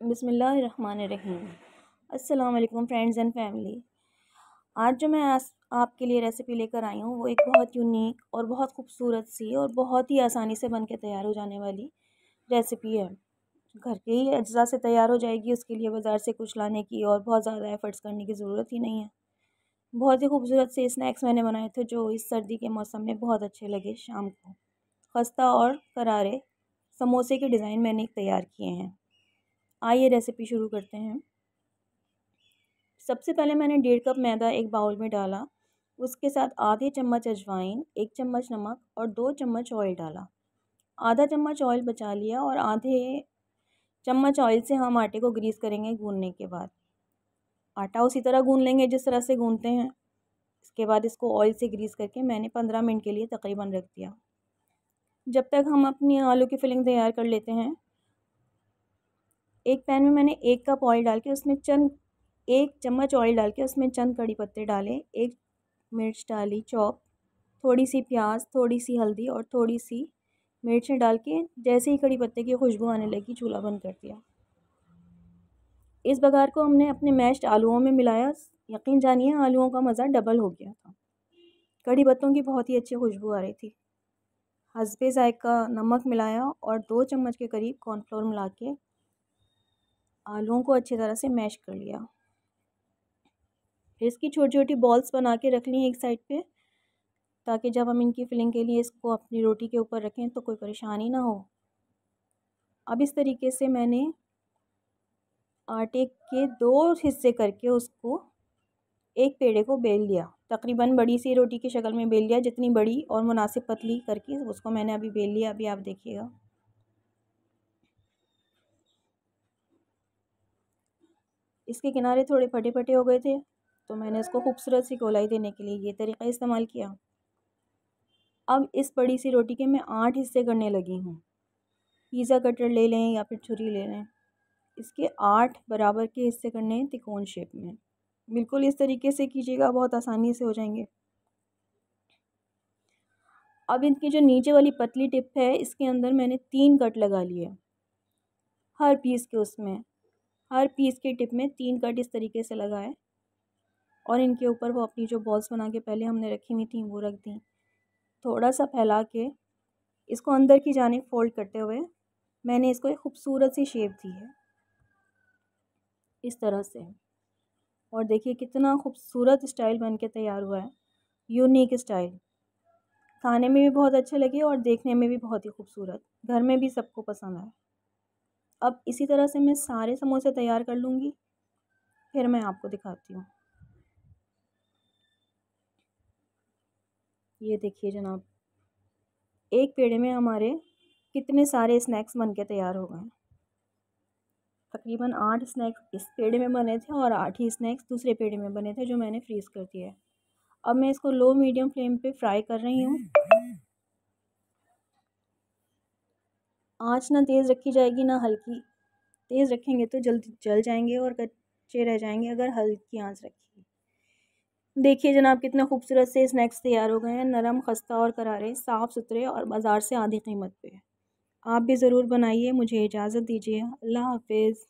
बिस्मिल्लाहिर्रहमानिर्रहीम। अस्सलाम वालेकुम फ्रेंड्स एंड फैमिली। आज जो मैं आपके लिए रेसिपी लेकर आई हूँ वो एक बहुत यूनिक और बहुत खूबसूरत सी और बहुत ही आसानी से बन के तैयार हो जाने वाली रेसिपी है। घर के ही अज्जा से तैयार हो जाएगी, उसके लिए बाज़ार से कुछ लाने की और बहुत ज़्यादा एफ़र्ट्स करने की ज़रूरत ही नहीं है। बहुत ही खूबसूरत से स्नैक्स मैंने बनाए थे जो इस सर्दी के मौसम में बहुत अच्छे लगे शाम को। खस्ता और करारे समोसे के डिज़ाइन मैंने तैयार किए हैं। आइए रेसिपी शुरू करते हैं। सबसे पहले मैंने 1.5 कप मैदा एक बाउल में डाला। उसके साथ आधे चम्मच अजवाइन, 1 चम्मच नमक और 2 चम्मच ऑयल डाला। आधा चम्मच ऑयल बचा लिया और आधे चम्मच ऑयल से हम आटे को ग्रीस करेंगे गूंदने के बाद। आटा उसी तरह गूंद लेंगे जिस तरह से गूंदते हैं। इसके बाद इसको ऑयल से ग्रीस करके मैंने 15 मिनट के लिए तकरीबन रख दिया। जब तक हम अपनी आलू की फिलिंग तैयार कर लेते हैं, एक पैन में मैंने 1 कप ऑयल डाल के उसमें एक चम्मच ऑयल डाल के उसमें चंद कड़ी पत्ते डाले, 1 मिर्च डाली चॉप, थोड़ी सी प्याज, थोड़ी सी हल्दी और थोड़ी सी मिर्चें डाल के जैसे ही कड़ी पत्ते की खुशबू आने लगी चूल्हा बंद कर दिया। इस बघार को हमने अपने मैश्ड आलूओं में मिलाया। यकीन जानिए आलूओं का मज़ा डबल हो गया था। कड़ी पत्तों की बहुत ही अच्छी खुशबू आ रही थी। हस्बे ज़ायक़ा नमक मिलाया और 2 चम्मच के करीब कॉर्नफ्लोर मिला के आलूओं को अच्छी तरह से मैश कर लिया। इसकी छोटी छोटी बॉल्स बना के रख ली एक साइड पे, ताकि जब हम इनकी फिलिंग के लिए इसको अपनी रोटी के ऊपर रखें तो कोई परेशानी ना हो। अब इस तरीके से मैंने आटे के 2 हिस्से करके उसको एक पेड़े को बेल लिया। तकरीबन बड़ी सी रोटी की शक्ल में बेल लिया, जितनी बड़ी और मुनासिब पतली करके उसको मैंने अभी बेल लिया। अभी आप देखिएगा, इसके किनारे थोड़े फटे फटे हो गए थे तो मैंने इसको खूबसूरत सी गोलाई देने के लिए ये तरीका इस्तेमाल किया। अब इस बड़ी सी रोटी के मैं 8 हिस्से करने लगी हूँ। पिज़्ज़ा कटर ले लें या फिर छुरी ले लें। इसके 8 बराबर के हिस्से करने हैं तिकोन शेप में। बिल्कुल इस तरीके से कीजिएगा, बहुत आसानी से हो जाएंगे। अब इनकी जो नीचे वाली पतली टिप है इसके अंदर मैंने 3 कट लगा लिए। हर पीस के टिप में 3 कट इस तरीके से लगाए और इनके ऊपर वो अपनी जो बॉल्स बना के पहले हमने रखी हुई थी वो रख दी। थोड़ा सा फैला के इसको अंदर की जानिब फोल्ड करते हुए मैंने इसको एक खूबसूरत सी शेप दी है इस तरह से। और देखिए कितना खूबसूरत स्टाइल बन के तैयार हुआ है। यूनिक स्टाइल, खाने में भी बहुत अच्छे लगे और देखने में भी बहुत ही खूबसूरत, घर में भी सबको पसंद आए। अब इसी तरह से मैं सारे समोसे तैयार कर लूँगी, फिर मैं आपको दिखाती हूँ। ये देखिए जनाब, एक पेड़े में हमारे कितने सारे स्नैक्स बन के तैयार हो गए। तकरीबन 8 स्नैक्स इस पेड़े में बने थे और 8 ही स्नैक्स दूसरे पेड़े में बने थे जो मैंने फ्रीज़ कर दिया है। अब मैं इसको लो मीडियम फ्लेम पे फ्राई कर रही हूँ। आँच ना तेज़ रखी जाएगी ना हल्की। तेज़ रखेंगे तो जल्दी जल जाएंगे और कच्चे रह जाएंगे अगर हल्की आँच रखी। देखिए जनाब कितना खूबसूरत से स्नैक्स तैयार हो गए हैं, नरम, खस्ता और करारे, साफ़ सुथरे और बाज़ार से आधी कीमत पे। आप भी ज़रूर बनाइए। मुझे इजाज़त दीजिए। अल्लाह हाफ़िज़।